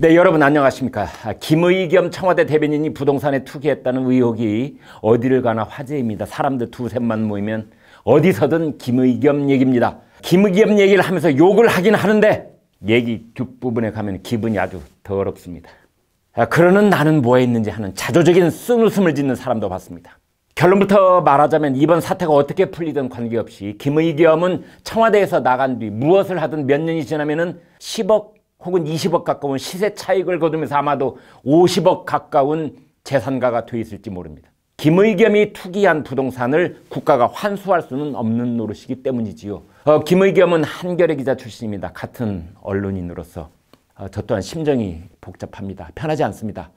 네, 여러분 안녕하십니까. 김의겸 청와대 대변인이 부동산에 투기했다는 의혹이 어디를 가나 화제입니다. 사람들 두셋만 모이면 어디서든 김의겸 얘기입니다. 김의겸 얘기를 하면서 욕을 하긴 하는데 얘기 뒷부분에 가면 기분이 아주 더럽습니다. 그러는 나는 뭐 했는지 하는 자조적인 쓴웃음을 짓는 사람도 봤습니다. 결론부터 말하자면 이번 사태가 어떻게 풀리든 관계없이 김의겸은 청와대에서 나간 뒤 무엇을 하든 몇 년이 지나면은 10억 혹은 20억 가까운 시세 차익을 거두면서 아마도 50억 가까운 재산가가 돼 있을지 모릅니다. 김의겸이 투기한 부동산을 국가가 환수할 수는 없는 노릇이기 때문이지요. 김의겸은 한겨레 기자 출신입니다. 같은 언론인으로서 저 또한 심정이 복잡합니다. 편하지 않습니다.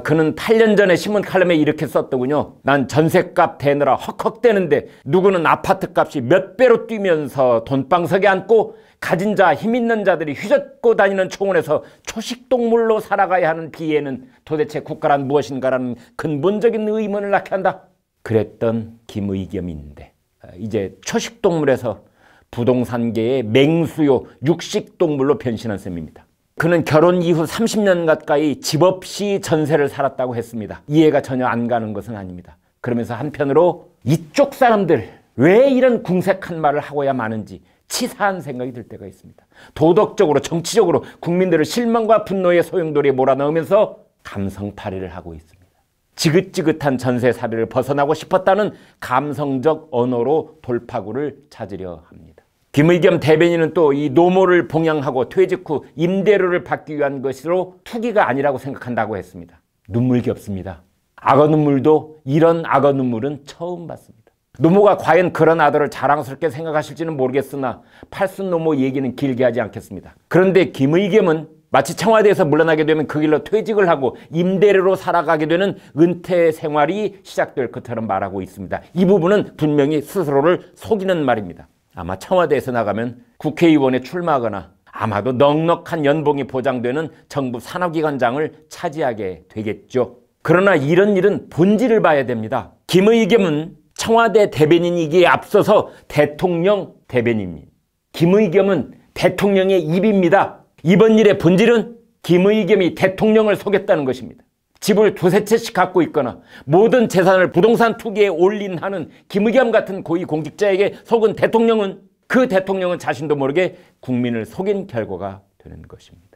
그는 8년 전에 신문 칼럼에 이렇게 썼더군요. 난 전셋값 대느라 헉헉대는데 누구는 아파트값이 몇 배로 뛰면서 돈방석에 앉고 가진 자, 힘 있는 자들이 휘젓고 다니는 초원에서 초식동물로 살아가야 하는 비애는 도대체 국가란 무엇인가라는 근본적인 의문을 낳게 한다. 그랬던 김의겸인데 이제 초식동물에서 부동산계의 맹수요 육식동물로 변신한 셈입니다. 그는 결혼 이후 30년 가까이 집 없이 전세를 살았다고 했습니다. 이해가 전혀 안 가는 것은 아닙니다. 그러면서 한편으로 이쪽 사람들 왜 이런 궁색한 말을 하고야 마는지 치사한 생각이 들 때가 있습니다. 도덕적으로 정치적으로 국민들을 실망과 분노의 소용돌이에 몰아넣으면서 감성팔이를 하고 있습니다. 지긋지긋한 전세살이를 벗어나고 싶었다는 감성적 언어로 돌파구를 찾으려 합니다. 김의겸 대변인은 또 이 노모를 봉양하고 퇴직 후 임대료를 받기 위한 것으로 투기가 아니라고 생각한다고 했습니다. 눈물겹습니다. 악어 눈물도 이런 악어 눈물은 처음 봤습니다. 노모가 과연 그런 아들을 자랑스럽게 생각하실지는 모르겠으나 팔순 노모 얘기는 길게 하지 않겠습니다. 그런데 김의겸은 마치 청와대에서 물러나게 되면 그 길로 퇴직을 하고 임대료로 살아가게 되는 은퇴 생활이 시작될 것처럼 말하고 있습니다. 이 부분은 분명히 스스로를 속이는 말입니다. 아마 청와대에서 나가면 국회의원에 출마하거나 아마도 넉넉한 연봉이 보장되는 정부 산하기관장을 차지하게 되겠죠. 그러나 이런 일은 본질을 봐야 됩니다. 김의겸은 청와대 대변인이기에 앞서서 대통령 대변인입니다. 김의겸은 대통령의 입입니다. 이번 일의 본질은 김의겸이 대통령을 속였다는 것입니다. 집을 두세 채씩 갖고 있거나 모든 재산을 부동산 투기에 올인하는 김의겸 같은 고위공직자에게 속은 대통령은 그 대통령은 자신도 모르게 국민을 속인 결과가 되는 것입니다.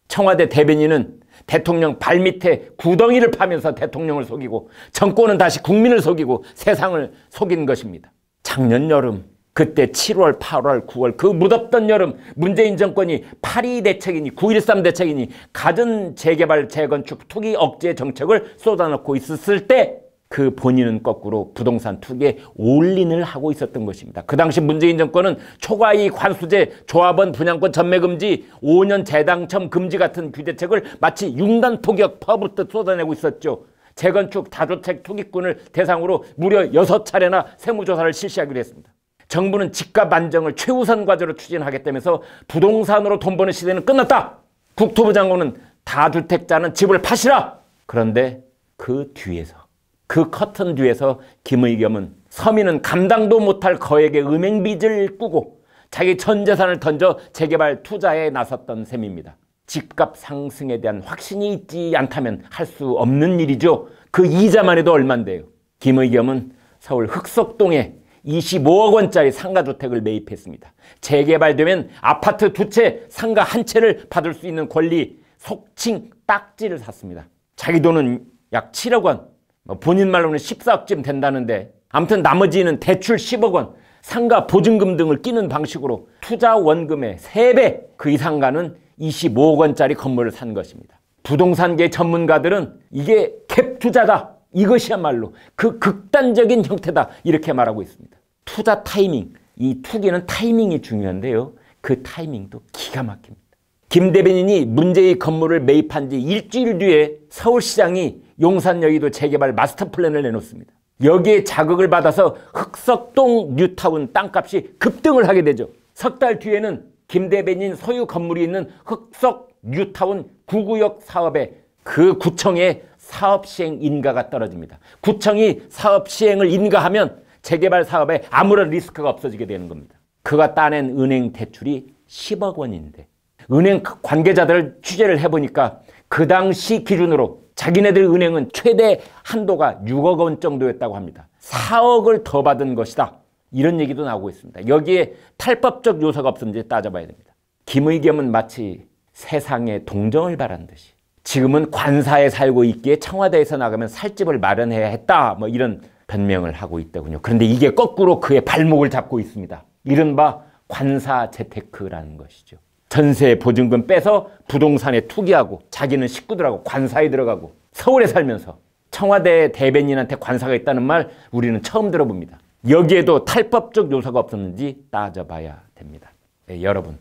청와대 대변인은 대통령 발밑에 구덩이를 파면서 대통령을 속이고 정권은 다시 국민을 속이고 세상을 속인 것입니다. 작년 여름 그때 7월, 8월, 9월 그 무덥던 여름 문재인 정권이 8.2 대책이니 9.13 대책이니 가전 재개발 재건축 투기 억제 정책을 쏟아놓고 있었을 때 그 본인은 거꾸로 부동산 투기에 올인을 하고 있었던 것입니다. 그 당시 문재인 정권은 초과이익 환수제, 조합원 분양권 전매금지, 5년 재당첨 금지 같은 규제책을 마치 융단폭격 퍼붓듯 쏟아내고 있었죠. 재건축 다주택 투기꾼을 대상으로 무려 6차례나 세무조사를 실시하기로 했습니다. 정부는 집값 안정을 최우선 과제로 추진하겠다면서 부동산으로 돈 버는 시대는 끝났다. 국토부 장관은 다주택자는 집을 파시라. 그런데 그 뒤에서 그 커튼 뒤에서 김의겸은 서민은 감당도 못할 거액의 은행빚을 꾸고 자기 전 재산을 던져 재개발 투자에 나섰던 셈입니다. 집값 상승에 대한 확신이 있지 않다면 할 수 없는 일이죠. 그 이자만 해도 얼만데요. 김의겸은 서울 흑석동에 25억 원짜리 상가주택을 매입했습니다. 재개발되면 아파트 2채, 상가 1채를 받을 수 있는 권리, 속칭 딱지를 샀습니다. 자기 돈은 약 7억 원, 본인 말로는 14억쯤 된다는데 아무튼 나머지는 대출 10억 원, 상가 보증금 등을 끼는 방식으로 투자 원금의 3배 그 이상 가는 25억 원짜리 건물을 산 것입니다. 부동산계 전문가들은 이게 갭 투자다. 이것이야말로 그 극단적인 형태다. 이렇게 말하고 있습니다. 투자 타이밍, 이 투기는 타이밍이 중요한데요. 그 타이밍도 기가 막힙니다. 김 대변인이 문제의 건물을 매입한 지 일주일 뒤에 서울시장이 용산 여의도 재개발 마스터 플랜을 내놓습니다. 여기에 자극을 받아서 흑석동 뉴타운 땅값이 급등을 하게 되죠. 석 달 뒤에는 김 대변인 소유 건물이 있는 흑석 뉴타운 9구역 사업에 그 구청의 사업 시행 인가가 떨어집니다. 구청이 사업 시행을 인가하면 재개발 사업에 아무런 리스크가 없어지게 되는 겁니다. 그가 따낸 은행 대출이 10억 원인데 은행 관계자들 취재를 해보니까 그 당시 기준으로 자기네들 은행은 최대 한도가 6억 원 정도였다고 합니다. 4억을 더 받은 것이다. 이런 얘기도 나오고 있습니다. 여기에 탈법적 요소가 없었는지 따져봐야 됩니다. 김의겸은 마치 세상에 동정을 바란 듯이 지금은 관사에 살고 있기에 청와대에서 나가면 살집을 마련해야 했다. 뭐 이런 변명을 하고 있더군요. 그런데 이게 거꾸로 그의 발목을 잡고 있습니다. 이른바 관사 재테크라는 것이죠. 전세 보증금 빼서 부동산에 투기하고 자기는 식구들하고 관사에 들어가고 서울에 살면서 청와대 대변인한테 관사가 있다는 말 우리는 처음 들어봅니다. 여기에도 탈법적 요소가 없었는지 따져봐야 됩니다. 네, 여러분.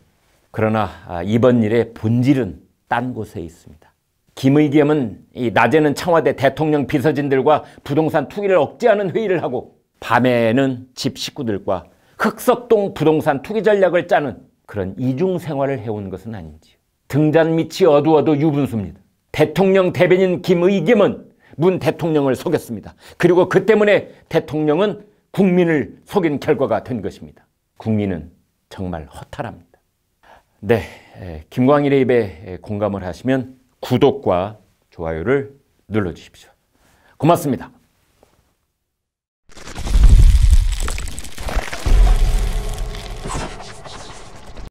그러나 이번 일의 본질은 딴 곳에 있습니다. 김의겸은 낮에는 청와대 대통령 비서진들과 부동산 투기를 억제하는 회의를 하고 밤에는 집 식구들과 흑석동 부동산 투기 전략을 짜는 그런 이중 생활을 해온 것은 아닌지요. 등잔 밑이 어두워도 유분수입니다. 대통령 대변인 김의겸은 문 대통령을 속였습니다. 그리고 그 때문에 대통령은 국민을 속인 결과가 된 것입니다. 국민은 정말 허탈합니다. 네, 김광일의 입에 공감을 하시면 구독과 좋아요를 눌러주십시오. 고맙습니다.